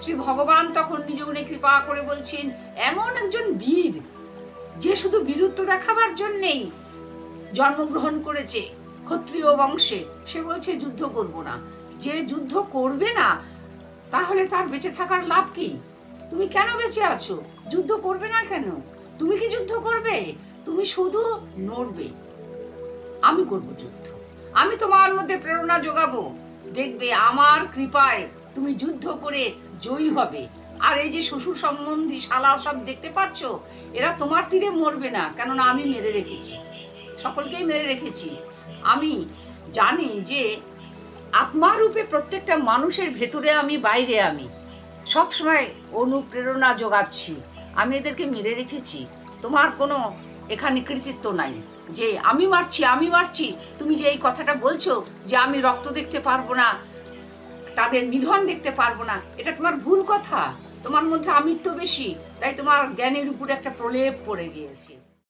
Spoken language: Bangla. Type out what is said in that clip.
শ্রী ভগবান তখন নিজ গুণে কৃপা করে বলছেন, এমন একজন বীর যে শুধু বীরত্ব দেখাবার জন্যেই জন্মগ্রহণ করেছে ক্ষত্রিয় বংশে, সে বলছে যুদ্ধ করব না। যে যুদ্ধ করবে না তাহলে তার বেঁচে থাকার লাভ কি? তুমি কেন বেঁচে আছো? যুদ্ধ করবে না কেন? তুমি কি যুদ্ধ করবে? তুমি শুধু নড়বে। আমি করব যুদ্ধ, আমি তোমার মধ্যে প্রেরণা যোগাবো, দেখবে আমার কৃপায় তুমি যুদ্ধ করে জয়ী হবে। আর এই যে শ্বশুর সম্বন্ধী শালা সব দেখতে পাচ্ছ, এরা তোমার তীরে মরবে না, কেননা আমি মেরে রেখেছি, সকলকেই মেরে রেখেছি। আমি জানি যে আত্মারূপে প্রত্যেকটা মানুষের ভেতরে আমি, বাইরে আমি, সবসময় অনুপ্রেরণা যোগাচ্ছি। আমি এদেরকে মেরে রেখেছি। তোমার কোনো এখানে কৃতিত্ব নাই যে আমি মারছি, আমি মারছি। তুমি যে এই কথাটা বলছো যে আমি রক্ত দেখতে পারবো না, তাদের নিধন দেখতে পারবো না, এটা তোমার ভুল কথা। তোমার মধ্যে আমিত্ব বেশি, তাই তোমার জ্ঞানের উপরে একটা প্রলেপ পড়ে গিয়েছে।